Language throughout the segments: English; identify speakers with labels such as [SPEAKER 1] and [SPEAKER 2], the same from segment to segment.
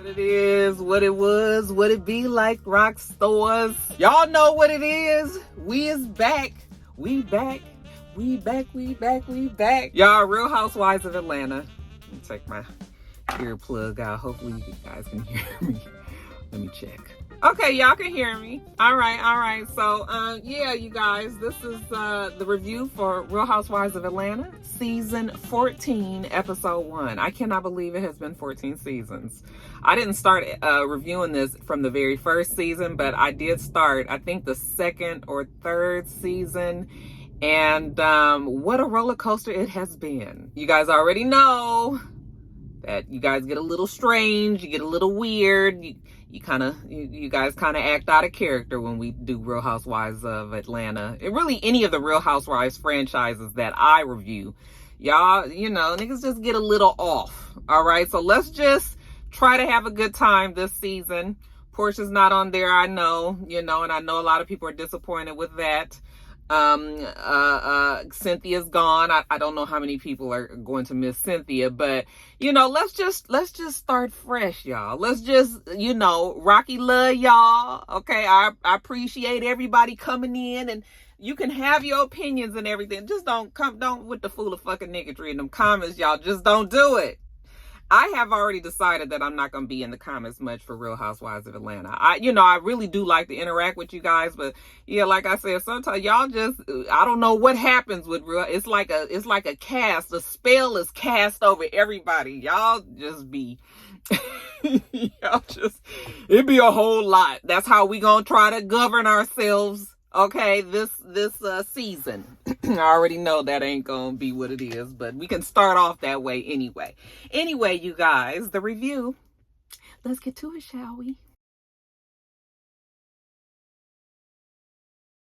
[SPEAKER 1] What it is, what it was, what it be like, rock stores. Y'all know what it is. We is back. We back. We back. Y'all, Real Housewives of Atlanta. Let me take my earplug out. Hopefully you guys can hear me. Let me check. Okay, y'all can hear me. All right. So, yeah, you guys, this is the review for Real Housewives of Atlanta, season 14, episode 1. I cannot believe it has been 14 seasons. I didn't start reviewing this from the very first season, but I did start, I think, the second or third season. And what a roller coaster it has been. You guys already know that you guys get a little strange, you get a little weird, you guys kind of act out of character when we do Real Housewives of Atlanta. And really any of the Real Housewives franchises that I review. Y'all, niggas just get a little off. All right, so let's just try to have a good time this season. Portia's not on there, I know, and I know a lot of people are disappointed with that. Cynthia's gone. I don't know how many people are going to miss Cynthia, but let's just start fresh, y'all. Let's just, Rocky love y'all. Okay, I appreciate everybody coming in, and you can have your opinions and everything. Just don't with the fool of fucking niggardry in them comments, y'all. Just don't do it. I have already decided that I'm not going to be in the comments much for Real Housewives of Atlanta. I really do like to interact with you guys, but yeah, like I said, sometimes y'all just, I don't know what happens with Real. It's like a cast, a spell is cast over everybody. Y'all just be, it'd be a whole lot. That's how we going to try to govern ourselves. Okay, this season. I already know that ain't gonna be what it is, but we can start off that way anyway. Anyway, you guys, the review. Let's get to it, shall we?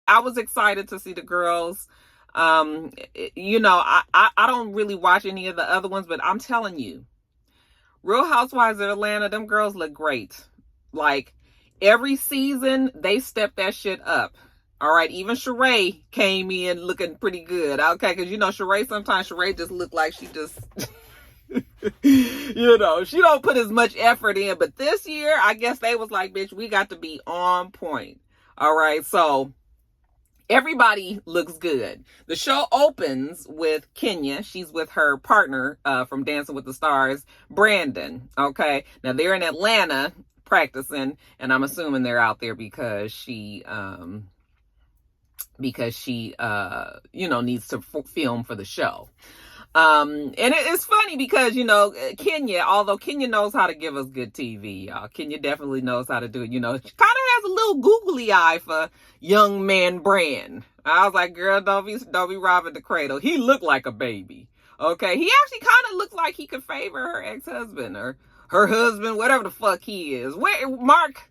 [SPEAKER 1] I was excited to see the girls. I don't really watch any of the other ones, but I'm telling you, Real Housewives of Atlanta, them girls look great. Like, every season, they step that shit up. All right, even Sheree came in looking pretty good. Okay, because Sheree, sometimes Sheree just look like she just, she don't put as much effort in. But this year, I guess they was like, bitch, we got to be on point. All right, so everybody looks good. The show opens with Kenya. She's with her partner from Dancing with the Stars, Brandon. Okay, now they're in Atlanta practicing, and I'm assuming they're out there because she needs to film for the show. And it's funny because, Kenya, although Kenya knows how to give us good TV, y'all. Kenya definitely knows how to do it. She kind of has a little googly eye for young man Brand. I was like, girl, don't be robbing the cradle. He looked like a baby. Okay. He actually kind of looks like he could favor her ex-husband or her husband, whatever the fuck he is. Where, Mark?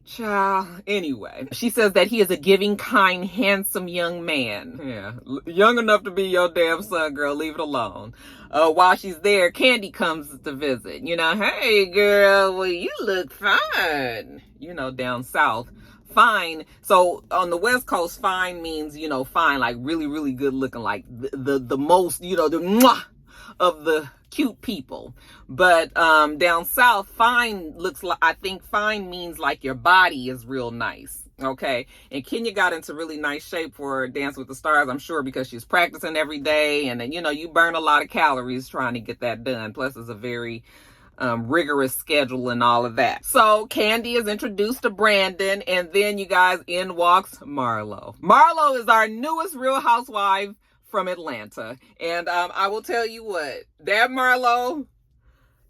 [SPEAKER 1] Child. Anyway, she says that he is a giving, kind, handsome young man. Yeah, young enough to be your damn son, girl. Leave it alone. While she's there, Kandi comes to visit. Hey, girl, well, you look fine. Down south, fine. So on the West Coast, fine means, fine, like really, really good looking, like the most, the mwah of the cute people. But down south, fine looks like, I think fine means like your body is real nice. Okay, and Kenya got into really nice shape for Dance with the Stars, I'm sure, because she's practicing every day, and then you burn a lot of calories trying to get that done. Plus it's a very rigorous schedule and all of that. So Kandi is introduced to Brandon, and then you guys, in walks Marlo. Marlo is our newest Real Housewife from Atlanta. And I will tell you what, that Marlo,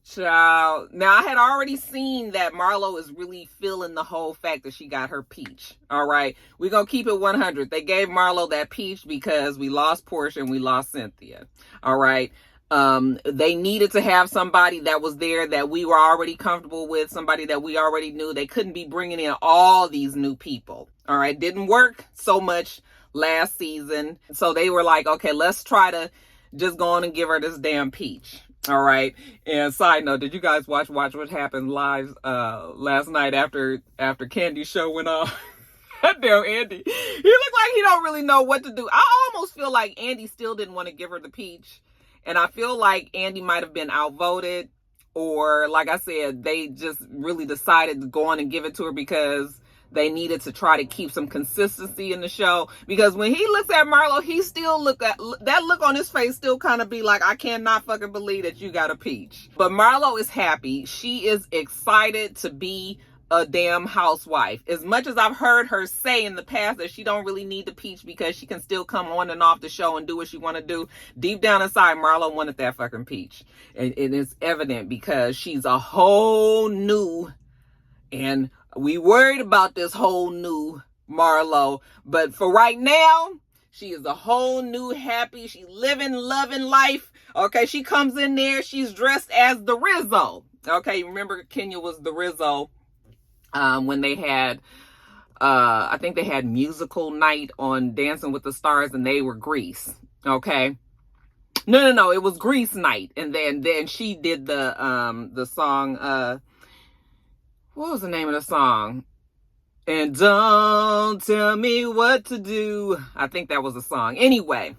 [SPEAKER 1] child. Now, I had already seen that Marlo is really feeling the whole fact that she got her peach. All right. We're going to keep it 100. They gave Marlo that peach because we lost Portia and we lost Cynthia. All right. They needed to have somebody that was there that we were already comfortable with, somebody that we already knew. They couldn't be bringing in all these new people. All right. Didn't work so much last season. So they were like, okay, let's try to just go on and give her this damn peach. All right. And side note, did you guys watch what happened live last night after Kandi's show went off? That damn Andy. He looked like he don't really know what to do. I almost feel like Andy still didn't want to give her the peach. And I feel like Andy might have been outvoted, or like I said, they just really decided to go on and give it to her because they needed to try to keep some consistency in the show. Because when he looks at Marlo, he still that look on his face still kind of be like, I cannot fucking believe that you got a peach. But Marlo is happy. She is excited to be a damn housewife. As much as I've heard her say in the past that she don't really need the peach because she can still come on and off the show and do what she want to do, deep down inside, Marlo wanted that fucking peach. And it's evident because she's a whole new, and we worried about this whole new Marlo, but for right now, she is a whole new happy. She's living, loving life. Okay, she comes in there. She's dressed as the Rizzo. Okay, remember Kenya was the Rizzo when they had, I think they had musical night on Dancing with the Stars, and they were Grease. Okay. No, it was Grease night, and then she did the song. What was the name of the song? And don't tell me what to do. I think that was a song. Anyway,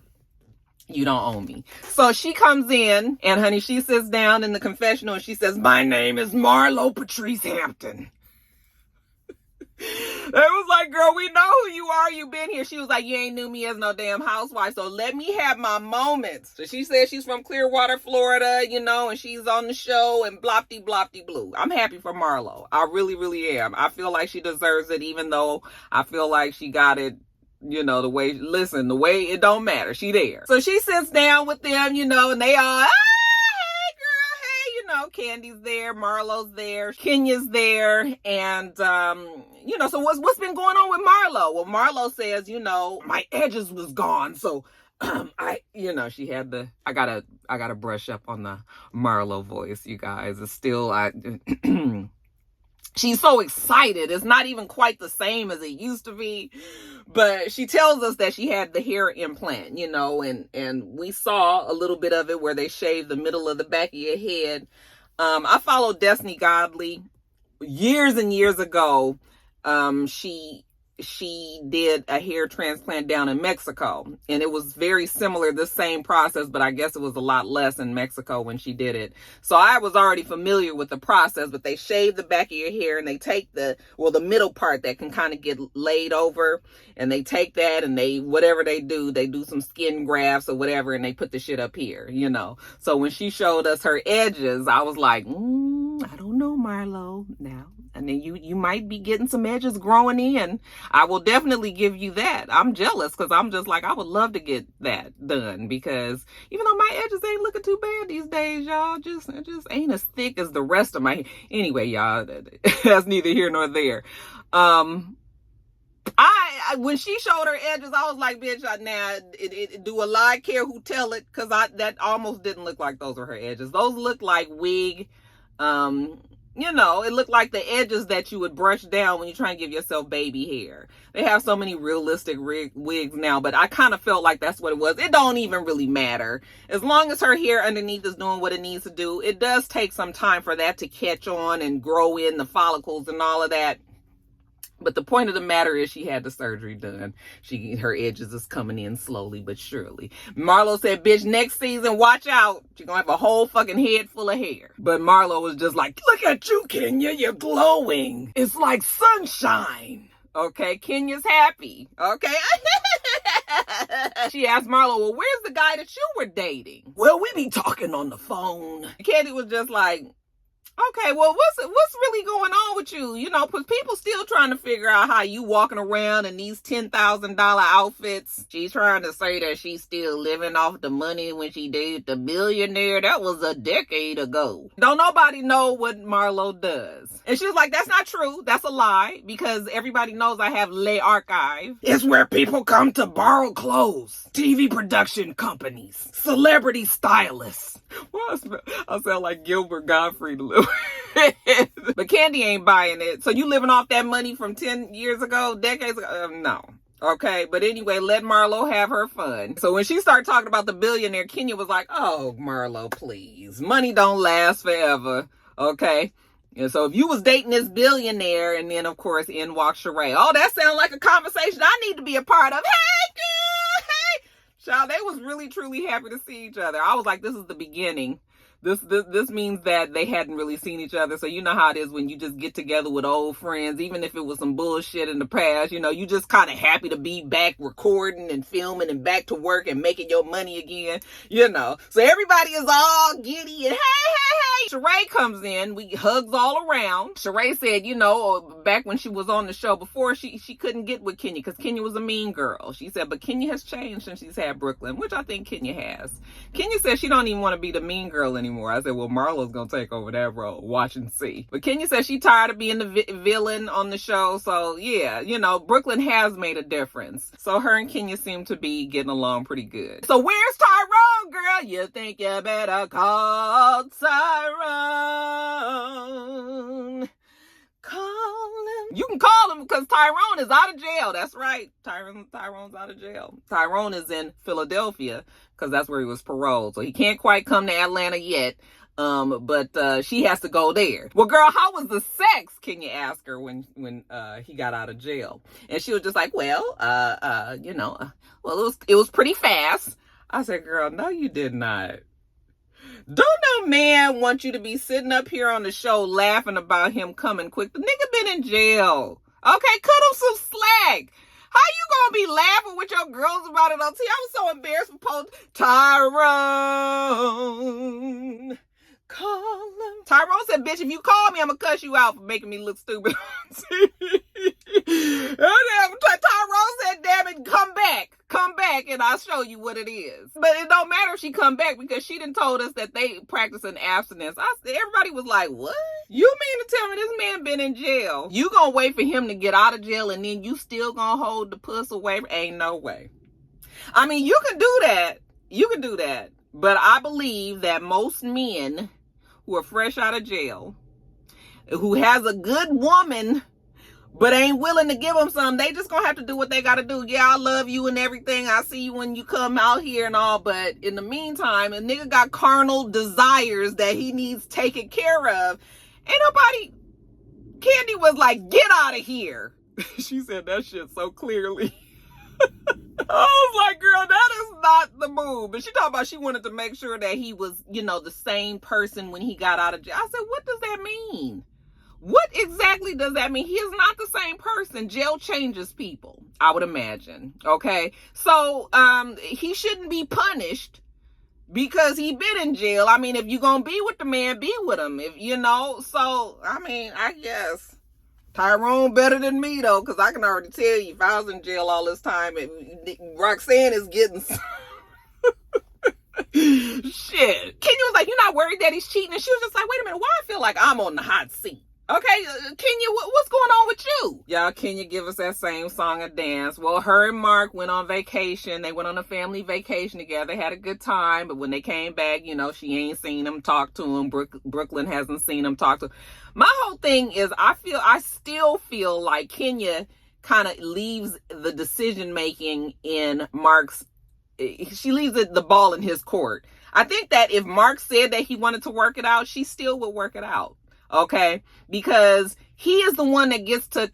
[SPEAKER 1] you don't owe me. So she comes in, and honey, she sits down in the confessional, and she says, my name is Marlo Patrice Hampton. It was like, girl, we know who you are. You've been here. She was like, you ain't knew me as no damn housewife, so let me have my moments. So she said she's from Clearwater, Florida, and she's on the show and blopty blue. I'm happy for Marlo. I really, really am. I feel like she deserves it, even though I feel like she got it, the way it don't matter. She there. So she sits down with them, and they all, Kandi's there, Marlo's there, Kenya's there, and so what's been going on with Marlo? Well, Marlo says, my edges was gone, so she had I gotta brush up on the Marlo voice, you guys. It's still she's so excited. It's not even quite the same as it used to be. But she tells us that she had the hair implant, and we saw a little bit of it where they shaved the middle of the back of your head. I followed Destiny Godly years and years ago. She did a hair transplant down in Mexico, and it was very similar, the same process, but I guess it was a lot less in Mexico when she did it. So I was already familiar with the process, but they shave the back of your hair, and they take the middle part that can kind of get laid over, and they take that, and whatever they do some skin grafts or whatever, and they put the shit up here, So when she showed us her edges, I was like, I don't know, Marlo, now. And then you might be getting some edges growing in. I will definitely give you that. I'm jealous because I'm just like, I would love to get that done, because even though my edges ain't looking too bad these days, y'all, just ain't as thick as the rest of my hair. Anyway, y'all, that's neither here nor there. When she showed her edges, I was like, bitch, do a lie care who tell it? Because that almost didn't look like those were her edges. Those look like wig, it looked like the edges that you would brush down when you try and give yourself baby hair. They have so many realistic wigs now, but I kind of felt like that's what it was. It don't even really matter. As long as her hair underneath is doing what it needs to do. It does take some time for that to catch on and grow in the follicles and all of that. But the point of the matter is she had the surgery done. Her edges is coming in slowly but surely. Marlo said, bitch, next season, watch out. You're going to have a whole fucking head full of hair. But Marlo was just like, look at you, Kenya. You're glowing. It's like sunshine. Okay, Kenya's happy. Okay. She asked Marlo, well, where's the guy that you were dating? Well, we be talking on the phone. Kandi was just like, okay, well, what's really going on with you? Because people still trying to figure out how you walking around in these $10,000 outfits. She's trying to say that she's still living off the money when she dated the billionaire. That was a decade ago. Don't nobody know what Marlo does. And she was like, that's not true. That's a lie, because everybody knows I have Le Archive. It's where people come to borrow clothes. TV production companies. Celebrity stylists. Well, I sound like Gilbert Gottfried a little. But Kandi ain't buying it. So you living off that money from 10 years ago, decades ago? No. Okay, but anyway, let Marlo have her fun. So when she started talking about the billionaire, Kenya was like, oh, Marlo, please. Money don't last forever. Okay? And so if you was dating this billionaire, and then, of course, in walks Sheree. Oh, that sounds like a conversation I need to be a part of. Hey, girl, hey. Child, they was really, truly happy to see each other. I was like, this is the beginning This means that they hadn't really seen each other. So you know how it is when you just get together with old friends, even if it was some bullshit in the past, you just kind of happy to be back recording and filming and back to work and making your money again, So everybody is all giddy and hey. Sheree comes in, we hugs all around. Sheree said, back when she was on the show before, she couldn't get with Kenya because Kenya was a mean girl. She said, but Kenya has changed since she's had Brooklyn, which I think Kenya has. Kenya said she don't even want to be the mean girl anymore. I said, well, Marlo's going to take over that role. Watch and see. But Kenya said she tired of being the villain on the show. So, yeah, Brooklyn has made a difference. So her and Kenya seem to be getting along pretty good. So where's Tyrone, girl? You think you better call Tyrone. Call him. You can call him because Tyrone is out of jail. That's right. Tyrone's out of jail. Tyrone is in Philadelphia because that's where he was paroled. So he can't quite come to Atlanta yet. But she has to go there. Well, girl, how was the sex? Kenya asked her when he got out of jail. And she was just like, well, it was pretty fast. I said, girl, no, you did not. Don't no man want you to be sitting up here on the show laughing about him coming quick. The nigga been in jail. Okay, cut him some slack. How you gonna be laughing with your girls about it on TV? I was so embarrassed for post Tyrone. Call him. Tyrone said, bitch, if you call me, I'm gonna cuss you out for making me look stupid on TV. Tyrone said, damn it, come back and I'll show you what it is. But it don't matter if she come back because she done told us that they practice an abstinence. Everybody was like, what? You mean to tell me this man been in jail? You gonna wait for him to get out of jail and then you still gonna hold the puss away? Ain't no way. I mean, you can do that. But I believe that most men who are fresh out of jail, who has a good woman, but ain't willing to give them something, they just gonna have to do what they gotta do. Yeah, I love you and everything. I see you when you come out here and all, but in the meantime, a nigga got carnal desires that he needs taken care of. Ain't nobody... Kandi was like, get out of here. She said that shit so clearly. I was like, girl, that is not the move. But she talked about she wanted to make sure that he was, the same person when he got out of jail. I said, what does that mean? What exactly does that mean? He is not the same person. Jail changes people, I would imagine. Okay. So, he shouldn't be punished because he been in jail. I mean, if you're going to be with the man, be with him. So, I mean, I guess Tyrone better than me, though, because I can already tell you, if I was in jail all this time, Roxanne is getting... Shit. Kenya was like, you're not worried that he's cheating? And she was just like, wait a minute, why I feel like I'm on the hot seat? Okay, Kenya, what's going on with you? Y'all, Kenya give us that same song and dance. Well, her and Mark went on vacation. They went on a family vacation together, had a good time. But when they came back, she ain't seen him, talk to him. Brooklyn hasn't seen him, talk to him. My whole thing is, I still feel like Kenya kind of leaves the decision making in Mark's. She leaves the ball in his court. I think that if Mark said that he wanted to work it out, she still would work it out. Okay, because he is the one that gets to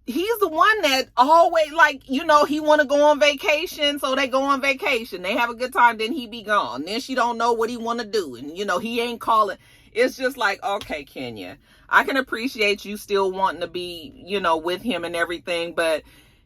[SPEAKER 1] he's the one that always he want to go on vacation. So they go on vacation. They have a good time. Then he be gone. Then she don't know what he want to do. And, he ain't calling. It's just like, okay, Kenya, I can appreciate you still wanting to be, with him and everything. But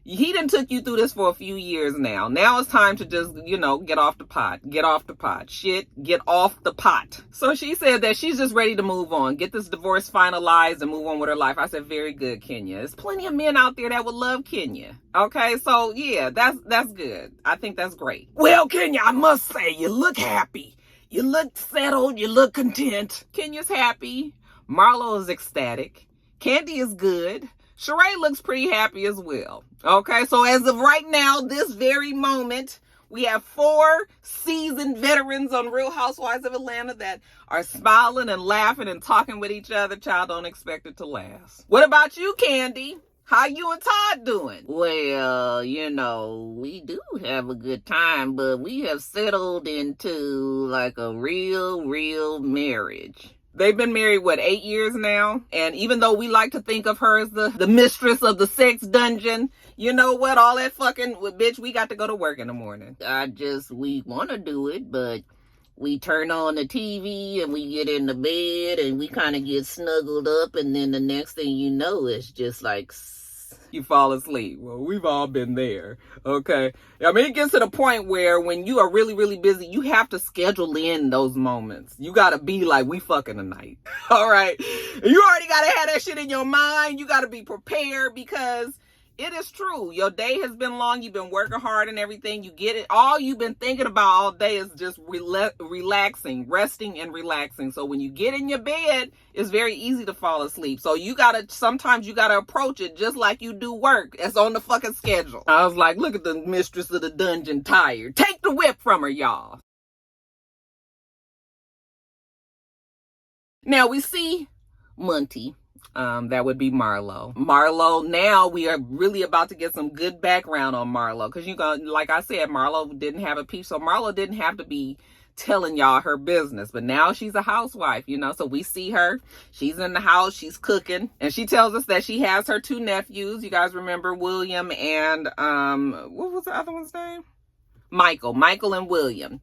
[SPEAKER 1] he done took you through this for a few years now. Now it's time to just, get off the pot. Get off the pot. Shit, get off the pot. So she said that she's just ready to move on. Get this divorce finalized and move on with her life. I said, very good, Kenya. There's plenty of men out there that would love Kenya. Okay, so yeah, that's good. I think that's great. Well, Kenya, I must say, you look happy. You look settled. You look content. Kenya's happy. Marlo is ecstatic. Kandi is good. Sheree looks pretty happy as well. Okay, so as of right now, this very moment, we have 4 seasoned veterans on Real Housewives of Atlanta that are smiling and laughing and talking with each other. Child, don't expect it to last. What about you, Kandi? How you and Todd doing? Well, we do have a good time, but we have settled into like a real marriage. They've been married, 8 years now? And even though we like to think of her as the mistress of the sex dungeon, you know what? All that fucking, bitch, we got to go to work in the morning. We want to do it, but we turn on the TV and we get in the bed and we kind of get snuggled up, and then the next thing you know, it's just like you fall asleep. Well, we've all been there. Okay. I mean, it gets to the point where when you are really, really busy, you have to schedule in those moments. You got to be like, we fucking tonight. All right. You already got to have that shit in your mind. You got to be prepared, because it is true. Your day has been long. You've been working hard and everything. You get it. All you've been thinking about all day is just relaxing, resting and relaxing. So when you get in your bed, it's very easy to fall asleep. So sometimes you gotta approach it just like you do work. It's on the fucking schedule. I was like, look at the mistress of the dungeon tired. Take the whip from her, y'all. Now we see Monty. That would be Marlo. Marlo, now we are really about to get some good background on Marlo. Because like I said, Marlo didn't have a piece. So Marlo didn't have to be telling y'all her business. But now she's a housewife, so we see her. She's in the house. She's cooking. And she tells us that she has her 2 nephews. You guys remember William and, what was the other one's name? Michael and William.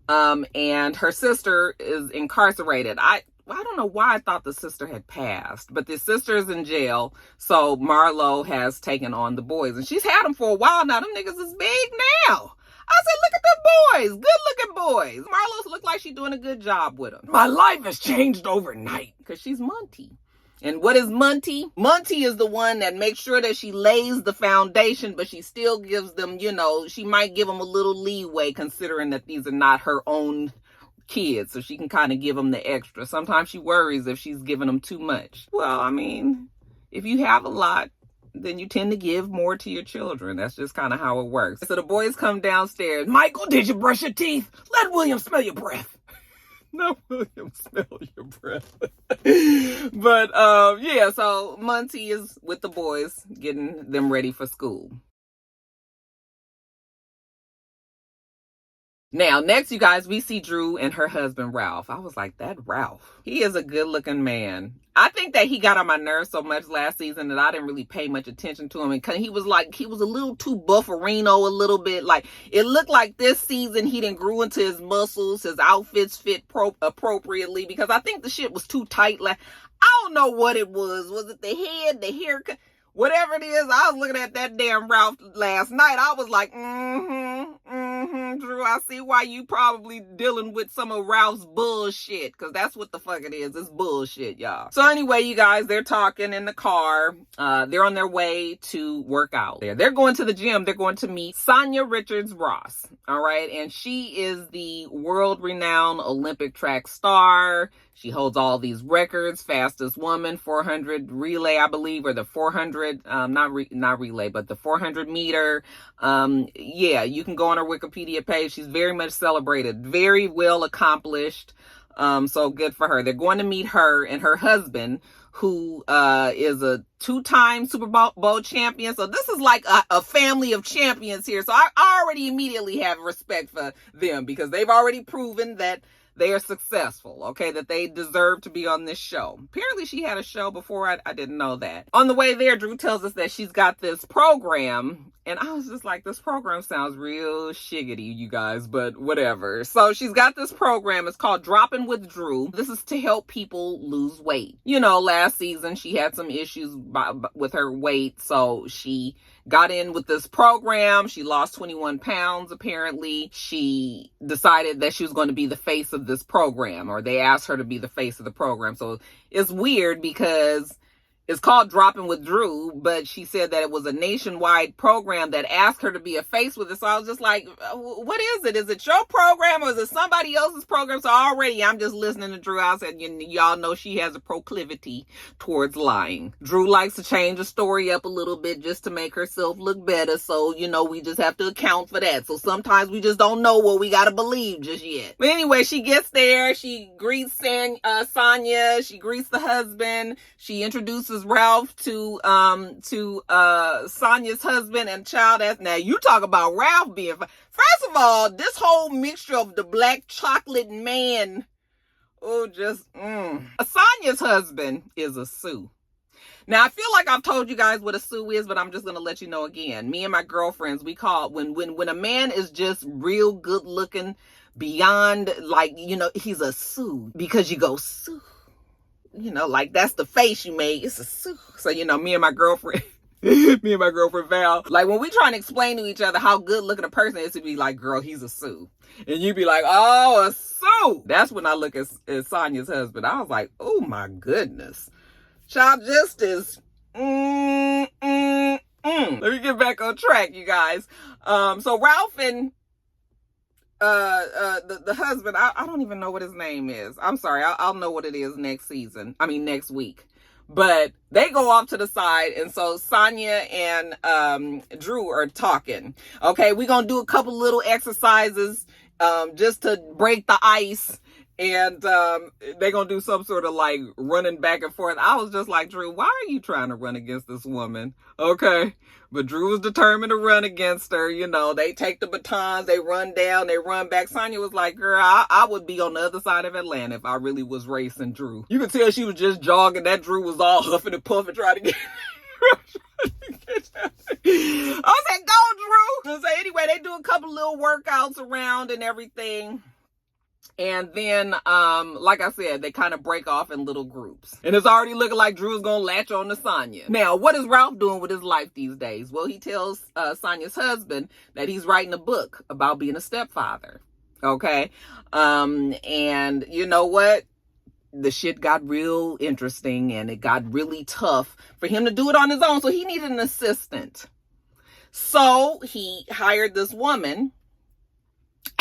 [SPEAKER 1] And her sister is incarcerated. I don't know why I thought the sister had passed, but the sister's in jail. So Marlo has taken on the boys, and she's had them for a while now. Them niggas is big now. I said, look at the boys, good looking boys. Marlo's look like she's doing a good job with them. My life has changed overnight, because she's Monty. And what is Monty? Monty is the one that makes sure that she lays the foundation, but she still gives them, she might give them a little leeway, considering that these are not her own kids, so she can kind of give them the extra. Sometimes she worries if she's giving them too much. Well, I mean, if you have a lot, then you tend to give more to your children. That's just kind of how it works. So the boys come downstairs. Michael, did you brush your teeth? Let William smell your breath. No, William, smell your breath. But yeah, so Monty is with the boys, getting them ready for school. Now, next, you guys, we see Drew and her husband, Ralph. I was like, that Ralph, he is a good looking man. I think that he got on my nerves so much last season that I didn't really pay much attention to him. And he was a little too bufferino a little bit. Like, it looked like this season he didn't grew into his muscles. His outfits fit appropriately, because I think the shit was too tight. Like, I don't know what it was. Was it the head, the haircut? Whatever it is, I was looking at that damn Ralph last night. I was like, Drew, I see why you probably dealing with some of Ralph's bullshit, because that's what the fuck it is. It's bullshit, y'all. So anyway, you guys, they're talking in the car. They're on their way to work out. They're going to the gym. They're going to meet Sanya Richards-Ross. All right. And she is the world-renowned Olympic track star. She holds all these records. Fastest woman, 400 relay, I believe, or the 400, not relay, but the 400 meter. Yeah, you can go on her Wikipedia page. She's very much celebrated, very well accomplished. So good for her. They're going to meet her and her husband, who is a 2-time Super Bowl champion. So this is like a family of champions here. So I already immediately have respect for them, because they've already proven that they are successful, okay, that they deserve to be on this show. Apparently she had a show before. I didn't know that. On the way there, Drew tells us that she's got this program, and I was just like, this program sounds real shiggity, you guys, but whatever. So she's got this program. It's called Dropping with Drew. This is to help people lose weight. Last season she had some issues with her weight, so she got in with this program. She lost 21 pounds, apparently. She decided that she was going to be the face of this program, or they asked her to be the face of the program. So it's weird, because it's called Dropping with Drew, but she said that it was a nationwide program that asked her to be a face with it. So I was just like, what is it? Is it your program, or is it somebody else's program? So already I'm just listening to Drew. I said, y'all know she has a proclivity towards lying. Drew likes to change the story up a little bit just to make herself look better. So, we just have to account for that. So sometimes we just don't know what we got to believe just yet. But anyway, she gets there. She greets Sanya. She greets the husband. She introduces Ralph to Sonya's husband and child. Now you talk about Ralph being first of all, this whole mixture of the black chocolate man. Sonya's husband is a Sue. Now, I feel like I've told you guys what a Sue is, but I'm just going to let you know again. Me and my girlfriends, we call it when a man is just real good looking, beyond, like, he's a Sue because you go Sue. Like that's the face you made. It's a Sue. So, me and my girlfriend Val, like when we trying to explain to each other how good looking a person is, to be like, girl, he's a Sue. And you be like, oh, a Sue. That's when I look at Sonya's husband. I was like, oh my goodness. Child justice. Let me get back on track, you guys. So Ralph and the husband, I don't even know what his name is. I'm sorry, I'll know what it is next week. But they go off to the side, and so Sonya and Drew are talking. Okay, we're gonna do a couple little exercises just to break the ice, and they're gonna do some sort of like running back and forth. I was just like, Drew, why are you trying to run against this woman? Okay. But Drew was determined to run against her. They take the batons, they run down, they run back. Sonya was like, girl, I would be on the other side of Atlanta if I really was racing Drew. You could tell she was just jogging. That Drew was all huffing and puffing trying to get I was like, go, Drew. So anyway, they do a couple little workouts around and everything. And then, like I said, they kind of break off in little groups. And it's already looking like Drew's gonna latch on to Sonya. Now, what is Ralph doing with his life these days? Well, he tells Sonya's husband that he's writing a book about being a stepfather. Okay? And you know what? The shit got real interesting, and it got really tough for him to do it on his own. So he needed an assistant. So he hired this woman.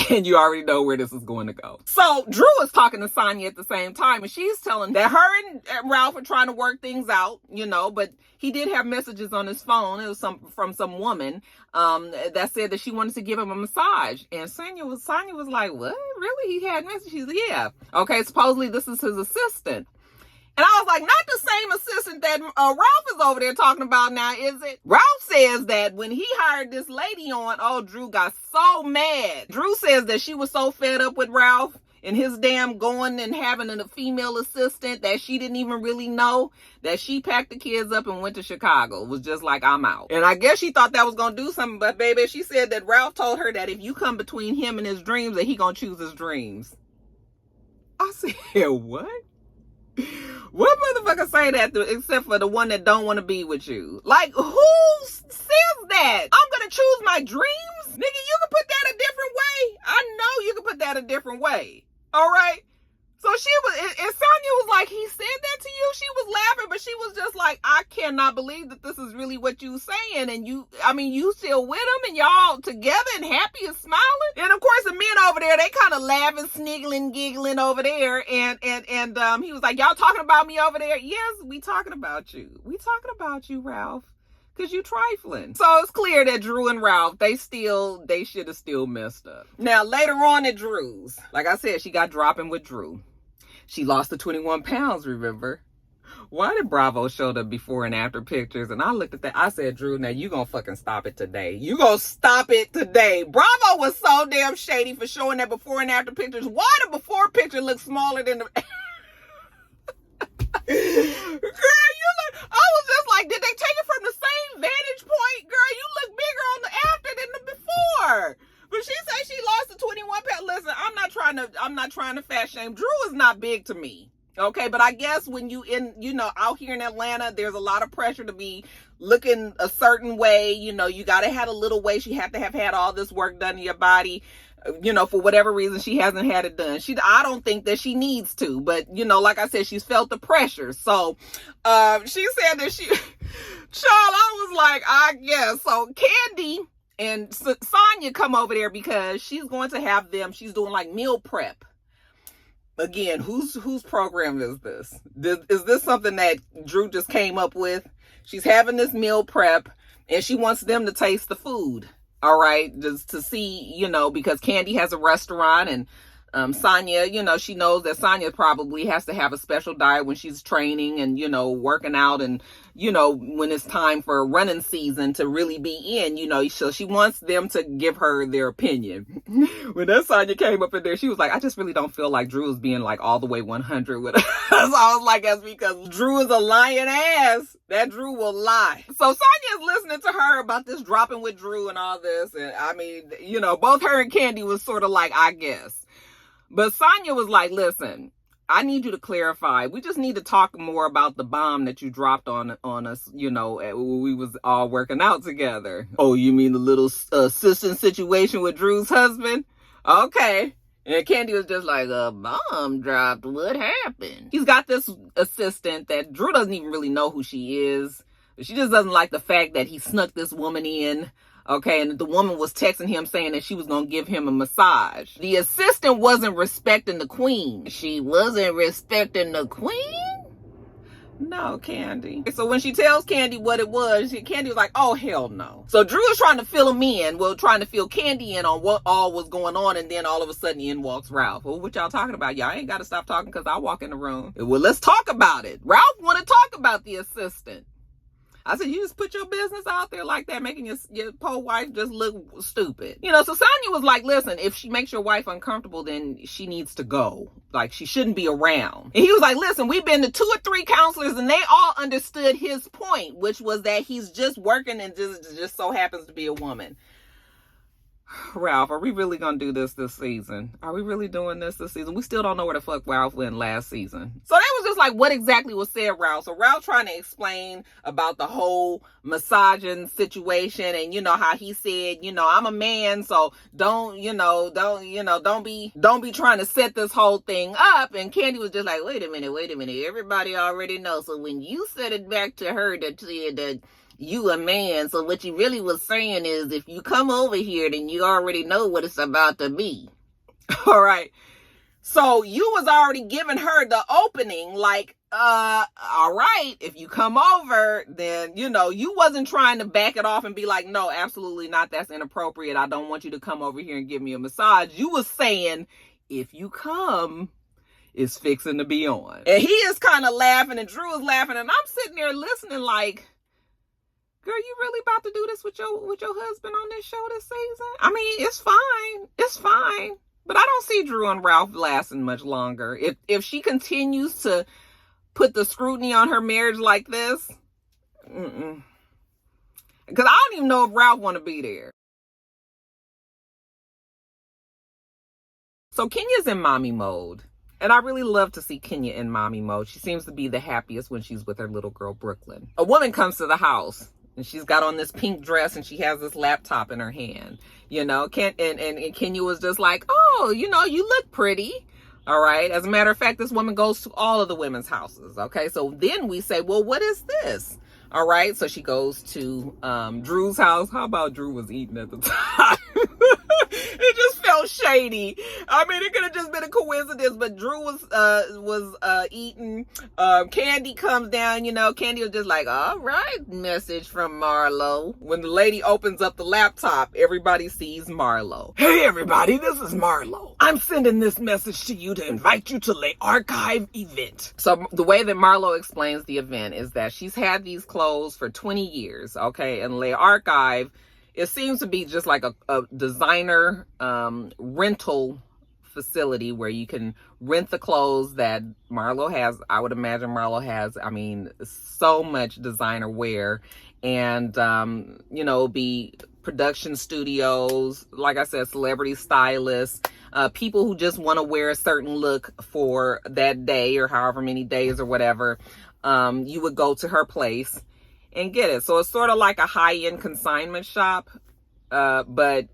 [SPEAKER 1] And you already know where this is going to go. So Drew is talking to Sonya at the same time, and she's telling that her and Ralph are trying to work things out, but he did have messages on his phone. It was from some woman that said that she wanted to give him a massage. And Sonya was like, what? Really? He had messages? Yeah. Okay, supposedly this is his assistant. And I was like, not the same assistant that Ralph is over there talking about now, is it? Ralph says that when he hired this lady on, Drew got so mad. Drew says that she was so fed up with Ralph and his damn going and having a female assistant that she didn't even really know, that she packed the kids up and went to Chicago. It was just like, I'm out. And I guess she thought that was going to do something, but baby, she said that Ralph told her that if you come between him and his dreams, that he going to choose his dreams. I said, what? What motherfucker say that except for the one that don't want to be with you? Like, who says that? I'm gonna choose my dreams? Nigga, you can put that a different way. I know you can put that a different way. All right? So she was, and Sonya was like, he said that to you? She was laughing, but she was just like, I cannot believe that this is really what you saying. And you still with him and y'all together and happy and smiling? And of course the men over there, they kind of laughing, sniggling, giggling over there. And he was like, y'all talking about me over there? Yes, we talking about you. We talking about you, Ralph. Cause you trifling. So it's clear that Drew and Ralph, they should have still messed up. Now later on at Drew's, like I said, she got dropping with Drew. She lost the 21 pounds, remember? Why did Bravo show the before and after pictures? And I looked at that. I said, Drew, now you gonna fucking stop it today. You gonna stop it today. Bravo was so damn shady for showing that before and after pictures. Why the before picture looks smaller than the... Girl, you look... I was just like, did they take it from the same vantage point? Girl, you look bigger on the after than the before. But she said she lost the 21 pounds. Listen, I'm not trying to fat shame. Drew is not big to me. Okay, but I guess when out here in Atlanta, there's a lot of pressure to be looking a certain way. You gotta have a little waist. You have to have had all this work done to your body. For whatever reason, she hasn't had it done. I don't think that she needs to, but like I said, she's felt the pressure. So, she said that child, I was like, I guess. So Kandi and Sonya come over there because she's going to have them. She's doing like meal prep. Again, whose program is this? Is this something that Drew just came up with? She's having this meal prep and she wants them to taste the food. All right. Just to see, because Kandi has a restaurant and Sonya, she knows that Sonya probably has to have a special diet when she's training and, working out and, when it's time for running season to really be in, so she wants them to give her their opinion. When that Sonya came up in there, she was like, I just really don't feel like Drew is being like all the way 100 with us. So I was like, that's because Drew is a lying ass. That Drew will lie. So Sonya is listening to her about this dropping with Drew and all this. And both her and Kandi was sort of like, I guess. But Sonya was like, listen, I need you to clarify. We just need to talk more about the bomb that you dropped on us, when we was all working out together. Oh, you mean the little assistant situation with Drew's husband? Okay. And Kandi was just like, a bomb dropped. What happened? He's got this assistant that Drew doesn't even really know who she is. She just doesn't like the fact that he snuck this woman in. Okay, and the woman was texting him saying that she was going to give him a massage. The assistant wasn't respecting the queen. She wasn't respecting the queen? No, Kandi. So when she tells Kandi what it was, Kandi was like, oh, hell no. So Drew is trying to fill him in, trying to fill Kandi in on what all was going on, and then all of a sudden in walks Ralph. Well, what y'all talking about? Y'all ain't got to stop talking because I walk in the room. Well, let's talk about it. Ralph want to talk about the assistant. I said, you just put your business out there like that, making your poor wife just look stupid. So Sonya was like, listen, if she makes your wife uncomfortable, then she needs to go. Like, she shouldn't be around. And he was like, listen, we've been to 2 or 3 counselors, and they all understood his point, which was that he's just working and just so happens to be a woman. Ralph, are we really going to do this season? Are we really doing this season? We still don't know where the fuck Ralph went last season. So that was just like, what exactly was said, Ralph? So Ralph trying to explain about the whole massaging situation and, how he said, I'm a man, so don't be trying to set this whole thing up. And Kandi was just like, wait a minute. Everybody already knows. So when you said it back to her that you a man, so what you really was saying is if you come over here, then you already know what it's about to be. All right. So you was already giving her the opening, like, all right, if you come over, then, you wasn't trying to back it off and be like, no, absolutely not. That's inappropriate. I don't want you to come over here and give me a massage. You was saying, if you come, it's fixing to be on. And he is kind of laughing and Drew is laughing and I'm sitting there listening like, girl, you really about to do this with your husband on this show this season? I mean, it's fine. It's fine. But I don't see Drew and Ralph lasting much longer. If she continues to put the scrutiny on her marriage like this, because I don't even know if Ralph want to be there. So Kenya's in mommy mode. And I really love to see Kenya in mommy mode. She seems to be the happiest when she's with her little girl, Brooklyn. A woman comes to the house. And she's got on this pink dress and she has this laptop in her hand, and Kenya was just like, oh, you look pretty. All right. As a matter of fact, this woman goes to all of the women's houses. Okay. So then we say, well, what is this? All right. So she goes to Drew's house. How about Drew was eating at the time? It just felt shady. I mean, it could have just been a coincidence, but Drew was eating. Kandi comes down, Kandi was just like, all right, message from Marlo. When the lady opens up the laptop, everybody sees Marlo. Hey, everybody, this is Marlo. I'm sending this message to you to invite you to the archive event. So the way that Marlo explains the event is that she's had these clothes for 20 years, okay, and Le Archive, it seems to be just like a designer rental facility where you can rent the clothes that Marlo has. I would imagine Marlo has, so much designer wear. And, be production studios, like I said, celebrity stylists, people who just want to wear a certain look for that day or however many days or whatever. You would go to her place and get it. So it's sort of like a high-end consignment shop, but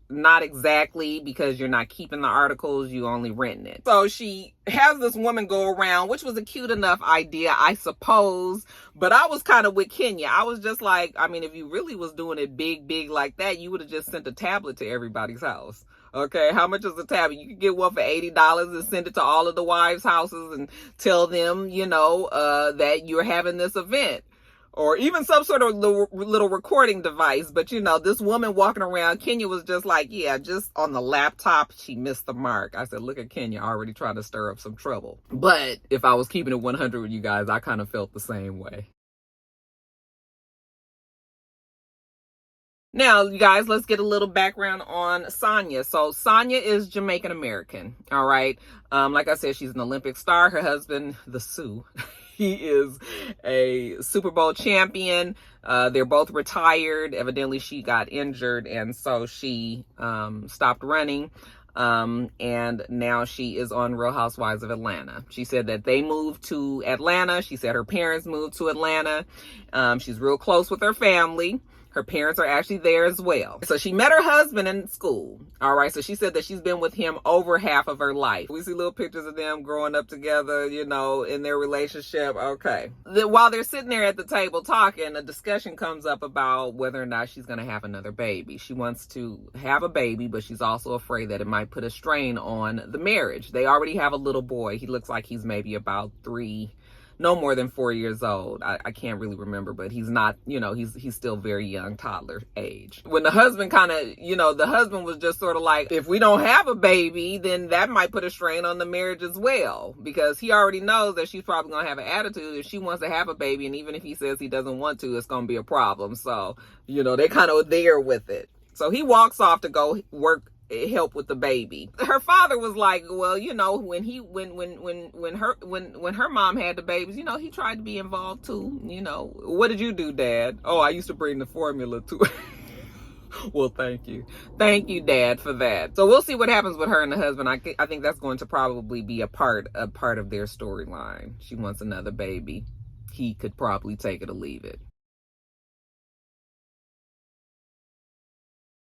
[SPEAKER 1] not exactly, because you're not keeping the articles, you only renting it. So she has this woman go around, which was a cute enough idea, I suppose, but I was kind of with Kenya. I was just like, if you really was doing it big like that, you would have just sent a tablet to everybody's house. Okay, how much is a tablet? You could get one for $80 and send it to all of the wives' houses and tell them, that you're having this event. Or even some sort of little recording device. But, this woman walking around, Kenya was just like, yeah, just on the laptop, she missed the mark. I said, look at Kenya already trying to stir up some trouble. But if I was keeping it 100 with you guys, I kind of felt the same way. Now, you guys, let's get a little background on Sonya. So Sonya is Jamaican American. All right. Like I said, she's an Olympic star. Her husband, the Sioux, he is a Super Bowl champion. They're both retired. Evidently, she got injured, and so she stopped running. And now she is on Real Housewives of Atlanta. She said that they moved to Atlanta. She said her parents moved to Atlanta. She's real close with her family. Her parents are actually there as well. So she met her husband in school. All right. So she said that she's been with him over half of her life. We see little pictures of them growing up together, you know, in their relationship. Okay. While they're sitting there at the table talking, a discussion comes up about whether or not she's going to have another baby. She wants to have a baby, but she's also afraid that it might put a strain on the marriage. They already have a little boy. He looks like he's maybe about no more than 4 years old. I can't really remember, but he's not, you know, he's still very young, toddler age. When the husband kind of, you know, the husband was just sort of like, if we don't have a baby, then that might put a strain on the marriage as well, because he already knows that she's probably going to have an attitude if she wants to have a baby. And even if he says he doesn't want to, it's going to be a problem. So, you know, they kind of there with it. So he walks off to go help with the baby. Her father was like, well, you know, when her mom had the babies, you know, he tried to be involved too. You know, what did you do, Dad? Oh, I used to bring the formula too. Well, thank you, Dad, for that. So we'll see what happens with her and the husband. I think that's going to probably be a part of their storyline. She wants another baby. He could probably take it or leave it.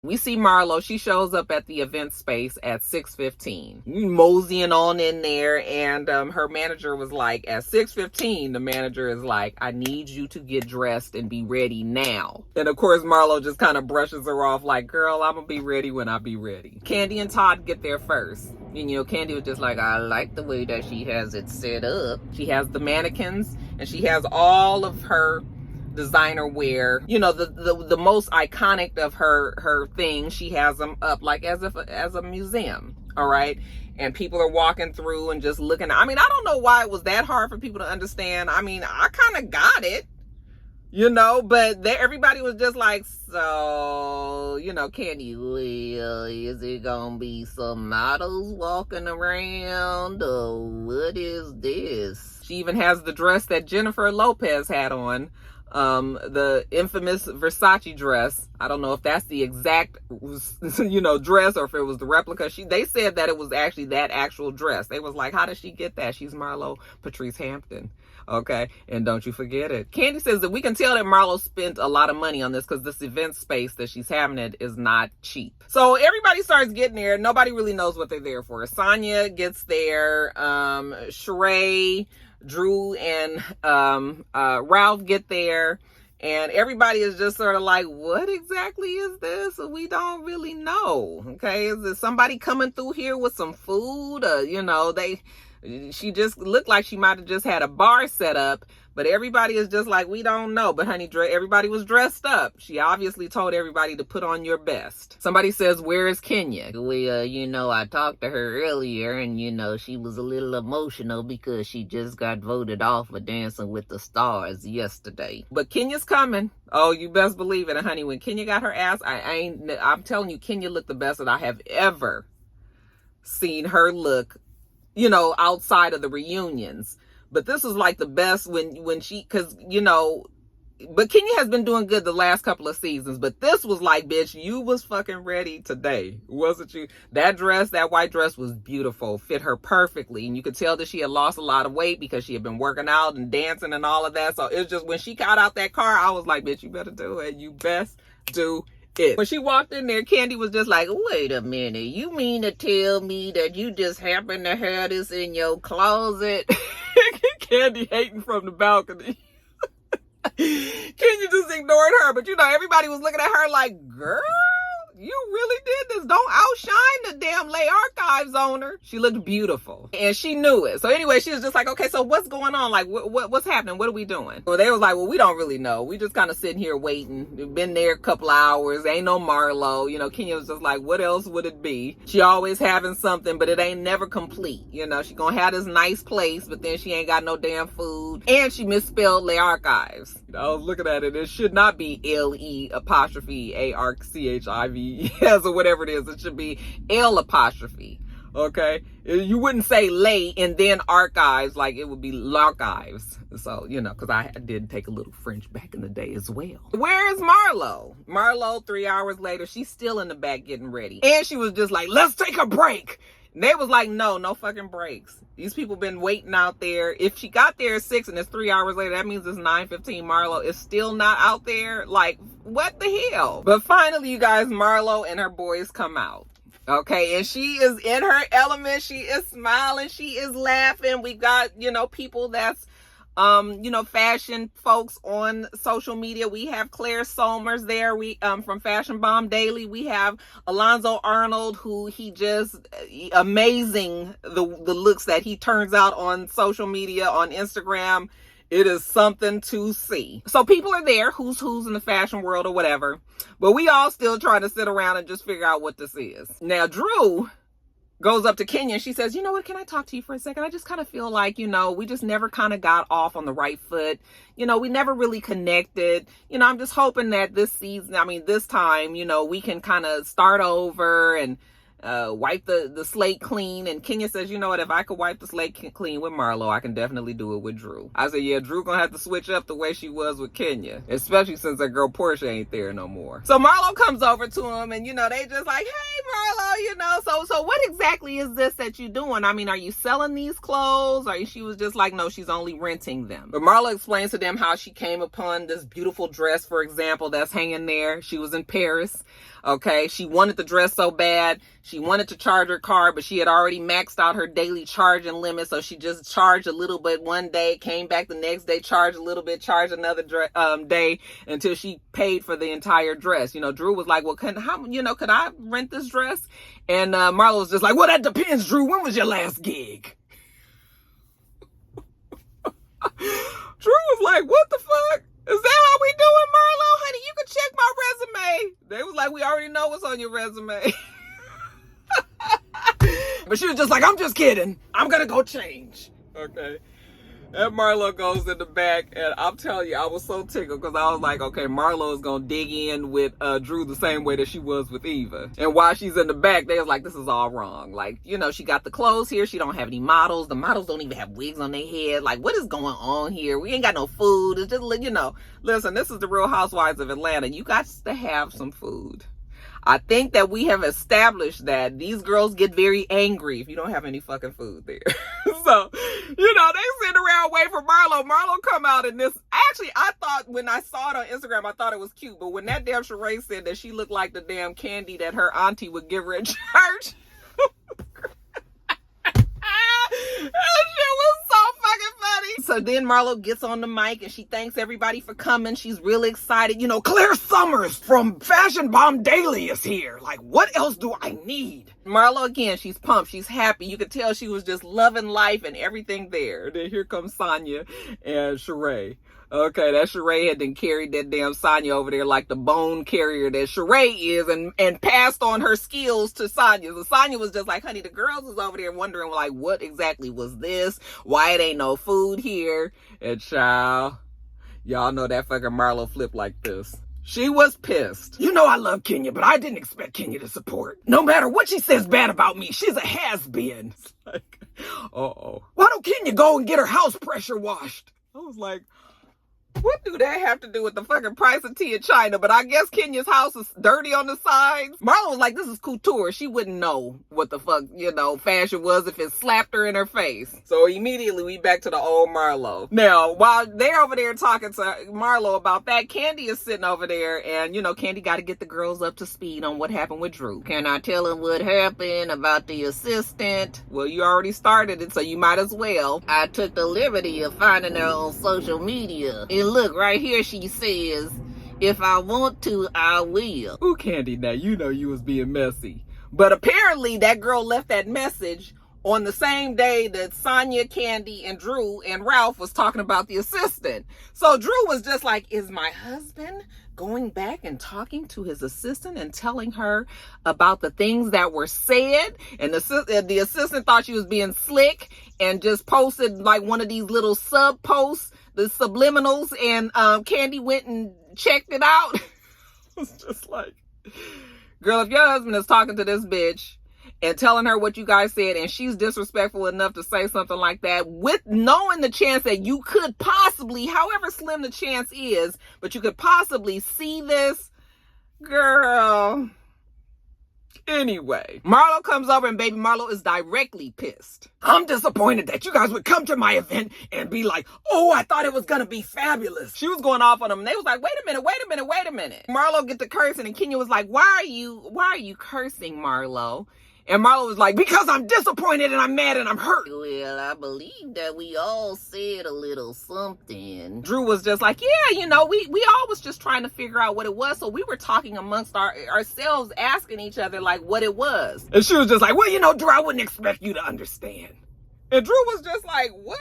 [SPEAKER 1] We see Marlo. She shows up at the event space at 6:15, moseying on in there, and her manager was like, at 6:15, the manager is like, I need you to get dressed and be ready now. And of course, Marlo just kind of brushes her off like, girl, I'm gonna be ready when I be ready. Kandi and Todd get there first. And, you know, Kandi was just like, I like the way that she has it set up. She has the mannequins, and she has all of her designer wear, you know, the most iconic of her things. She has them up like as a museum. All right. And people are walking through and just looking. I mean, I don't know why it was that hard for people to understand. I mean, I kind of got it, you know, but everybody was just like, so, you know, Kandi, well, is it gonna be some models walking around, or what is this? She even has the dress that Jennifer Lopez had on, the infamous Versace dress. I don't know if that's the exact, you know, dress, or if it was the replica. They said that it was actually that actual dress. They was like, how did she get that? She's Marlo Patrice Hampton. Okay. And don't you forget it. Kandi says that we can tell that Marlo spent a lot of money on this because this event space that she's having it is not cheap. So everybody starts getting there. Nobody really knows what they're there for. Sonya gets there. Sheree, Drew, and Ralph get there. And everybody is just sort of like, what exactly is this? We don't really know. Okay. Is there somebody coming through here with some food? You know, she just looked like she might have just had a bar set up, but everybody is just like, we don't know. But honey, everybody was dressed up. She obviously told everybody to put on your best. Somebody says, where is Kenya? Well, you know, I talked to her earlier, and, you know, she was a little emotional because she just got voted off for Dancing with the Stars yesterday. But Kenya's coming. Oh, you best believe it. And honey, when Kenya got her ass, I'm telling you, Kenya looked the best that I have ever seen her look, you know, outside of the reunions. But this was like the best when she, because, you know, but Kenya has been doing good the last couple of seasons, but this was like, bitch, you was fucking ready today, wasn't you? That dress, that white dress was beautiful, fit her perfectly, and you could tell that she had lost a lot of weight because she had been working out and dancing and all of that. So it's just, when she got out that car, I was like, bitch, you better do it. You best do it. When she walked in there, Kandi was just like, wait a minute, you mean to tell me that you just happen to have this in your closet? Kandi hating from the balcony. Kenya just ignored her, but you know, everybody was looking at her like, girl, you really did this. Don't outshine the damn Lay Archives owner. She looked beautiful, and she knew it. So anyway, she was just like, okay, so what's going on? Like, what's happening? What are we doing? Well, they was like, well, we don't really know. We just kind of sitting here waiting. We've been there a couple hours. Ain't no Marlo. You know, Kenya was just like, what else would it be? She always having something, but it ain't never complete. You know, she gonna have this nice place, but then she ain't got no damn food. And she misspelled Lay Archives. I was looking at it. It should not be L-E'_ARCHIVES or whatever it is. It should be L''. Okay, you wouldn't say lay and then archives, like it would be archives. So, you know, because I did take a little French back in the day as well. Where is Marlo? Marlo, 3 hours later, she's still in the back getting ready. And she was just like, let's take a break. And they was like, no fucking breaks. These people been waiting out there. If she got there at 6 and it's 3 hours later, that means it's 9:15. Marlo is still not out there. Like, what the hell? But finally, you guys, Marlo and her boys come out. Okay, and she is in her element. She is smiling. She is laughing. We got, you know, people that's, you know, fashion folks on social media. We have Claire Somers there. We, from Fashion Bomb Daily. We have Alonzo Arnold, who he just amazing. The looks that he turns out on social media, on Instagram. It is something to see. So people are there, who's in the fashion world or whatever. But we all still trying to sit around and just figure out what this is. Now, Drew goes up to Kenya and she says, you know what, can I talk to you for a second? I just kind of feel like, you know, we just never kind of got off on the right foot. You know, we never really connected. You know, I'm just hoping that this season, I mean, this time, you know, we can kind of start over and wipe the slate clean. And Kenya says, you know what, if I could wipe the slate clean with Marlo, I can definitely do it with Drew. I said, yeah, Drew gonna have to switch up the way she was with Kenya, especially since that girl Portia ain't there no more. So Marlo comes over to him and, you know, they just like, hey Marlo, you know, so what exactly is this that you doing? I mean, are you selling these clothes? Or she was just like, no, she's only renting them. But Marlo explains to them how she came upon this beautiful dress, for example, that's hanging there. She was in Paris. Okay, she wanted the dress so bad. She wanted to charge her card, but she had already maxed out her daily charging limit. So she just charged a little bit one day, came back the next day, charged a little bit, charged another day until she paid for the entire dress. You know, Drew was like, well, could I rent this dress? And Marlo was just like, well, that depends, Drew. When was your last gig? Drew was like, what the fuck? Is that how we doing, Marlo? Honey, you can check my resume. They was like, we already know what's on your resume. But she was just like, I'm just kidding. I'm going to go change. Okay. And Marlo goes in the back, and I'm telling you, I was so tickled because I was like, okay, Marlo is going to dig in with Drew the same way that she was with Eva. And while she's in the back, they was like, this is all wrong. Like, you know, she got the clothes here. She don't have any models. The models don't even have wigs on their head. Like, what is going on here? We ain't got no food. It's just, you know, listen, this is the Real Housewives of Atlanta. You got to have some food. I think that we have established that these girls get very angry if you don't have any fucking food there. So, you know, they sit around waiting for Marlo. Marlo come out in this. Actually, I thought when I saw it on Instagram, I thought it was cute. But when that damn Sheree said that she looked like the damn Kandi that her auntie would give her at church. That shit was so fucking funny. So then Marlo gets on the mic and she thanks everybody for coming. She's really excited. You know, Claire Somers from Fashion Bomb Daily is here. Like, what else do I need? Marlo, again, she's pumped. She's happy. You could tell she was just loving life and everything there. Then here comes Sonya and Sheree. Okay, that Sheree had then carried that damn Sonya over there like the bone carrier that Sheree is and passed on her skills to Sonya. So Sonya was just like, honey, the girls was over there wondering like, what exactly was this? Why it ain't no food here? And child, y'all know that fucking Marlo flipped like this. She was pissed. You know I love Kenya, but I didn't expect Kenya to support. No matter what she says bad about me, she's a has-been. It's like, uh-oh. Why don't Kenya go and get her house pressure washed? I was like, what do that have to do with the fucking price of tea in China? But I guess Kenya's house is dirty on the sides. Marlo was like, this is couture. She wouldn't know what the fuck, you know, fashion was if it slapped her in her face. So immediately we back to the old Marlo. Now, while they're over there talking to Marlo about that, Kandi is sitting over there and, you know, Kandi got to get the girls up to speed on what happened with Drew. Can I tell them what happened about the assistant? Well, you already started it, so you might as well. I took the liberty of finding her on social media. And look, right here she says, if I want to, I will. Ooh, Kandi, now you know you was being messy. But apparently that girl left that message on the same day that Sonya, Kandi, and Drew and Ralph was talking about the assistant. So Drew was just like, is my husband going back and talking to his assistant and telling her about the things that were said? And the assistant thought she was being slick and just posted like one of these little sub posts, the subliminals, and Kandi went and checked it out. It was just like, girl, if your husband is talking to this bitch and telling her what you guys said, and she's disrespectful enough to say something like that, with knowing the chance that you could possibly, however slim the chance is, but you could possibly see this, girl. Anyway, Marlo comes over and baby Marlo is directly pissed. I'm disappointed that you guys would come to my event and be like, oh, I thought it was gonna be fabulous. She was going off on them and they was like, wait a minute. Marlo get to cursing and Kenya was like, why are you cursing, Marlo? And Marlo was like, because I'm disappointed and I'm mad and I'm hurt.
[SPEAKER 2] Well, I believe that we all said a little something.
[SPEAKER 1] Drew was just like, yeah, you know, we all was just trying to figure out what it was. So we were talking amongst ourselves, asking each other like what it was. And she was just like, well, you know, Drew, I wouldn't expect you to understand. And Drew was just like, what?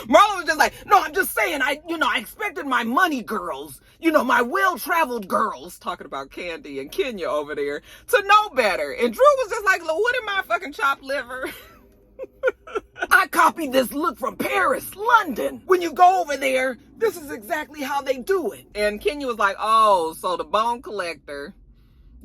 [SPEAKER 1] Marlo was just like, no, I'm just saying, I expected my money girls, my well-traveled girls, talking about Kandi and Kenya over there, to know better. And Drew was just like, what am I, fucking chopped liver? I copied this look from Paris, London. When you go over there, this is exactly how they do it. And Kenya was like, oh, so the bone collector,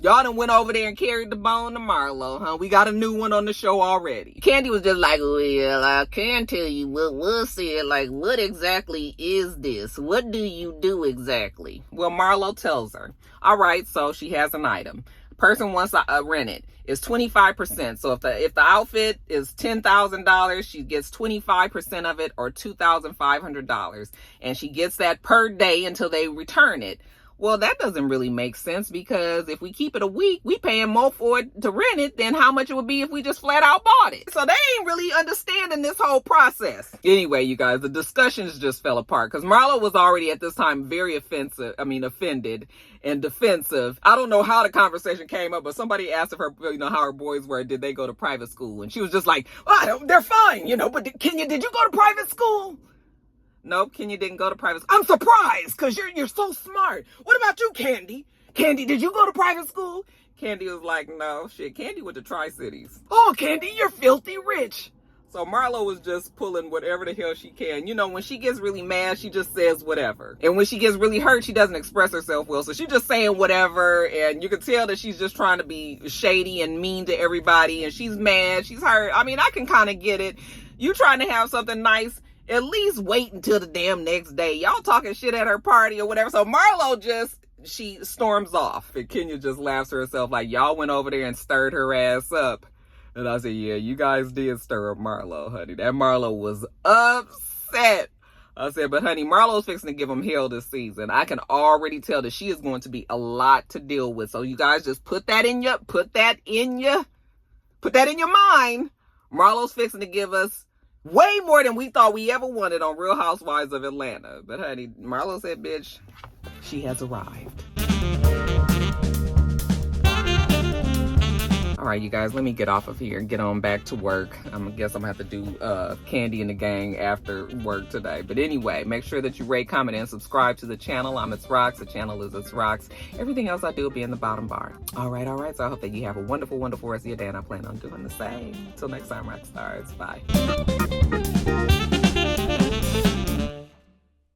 [SPEAKER 1] y'all done went over there and carried the bone to Marlo, huh? We got a new one on the show already.
[SPEAKER 2] Kandi was just like, well, I can't tell you what was said. Like, what exactly is this? What do you do exactly?
[SPEAKER 1] Well, Marlo tells her. All right, so she has an item. Person wants to rent it. It's 25%. So if the outfit is $10,000, she gets 25% of it, or $2,500. And she gets that per day until they return it. Well, that doesn't really make sense, because if we keep it a week, we paying more for it to rent it than how much it would be if we just flat out bought it. So they ain't really understanding this whole process. Anyway, you guys, the discussions just fell apart because Marlo was already at this time very offended and defensive. I don't know how the conversation came up, but somebody asked if her, how her boys were, did they go to private school? And she was just like, well, they're fine, but Kenya, did you go to private school? Nope, Kenya didn't go to private school. I'm surprised, because you're so smart. What about you, Kandi? Kandi, did you go to private school? Kandi was like, no, shit. Kandi went to Tri-Cities. Oh, Kandi, you're filthy rich. So Marlo was just pulling whatever the hell she can. When she gets really mad, she just says whatever. And when she gets really hurt, she doesn't express herself well. So she's just saying whatever. And you can tell that she's just trying to be shady and mean to everybody. And she's mad. She's hurt. I mean, I can kind of get it. You trying to have something nice, at least wait until the damn next day. Y'all talking shit at her party or whatever. So Marlo she storms off. And Kenya just laughs to herself like, y'all went over there and stirred her ass up. And I said, yeah, you guys did stir up Marlo, honey. That Marlo was upset. I said, but honey, Marlo's fixing to give them hell this season. I can already tell that she is going to be a lot to deal with. So you guys just put that in your mind. Marlo's fixing to give us way more than we thought we ever wanted on Real Housewives of Atlanta. But honey, Marlo said, bitch, she has arrived. All right, you guys, let me get off of here and get on back to work. I guess I'm gonna have to do Kandi and the gang after work today. But anyway, make sure that you rate, comment, and subscribe to the channel. I'm itsrox. The channel is itsrox. Everything else I do will be in the bottom bar. All right. So I hope that you have a wonderful, wonderful rest of your day, and I plan on doing the same. Until next time, rock stars. Bye.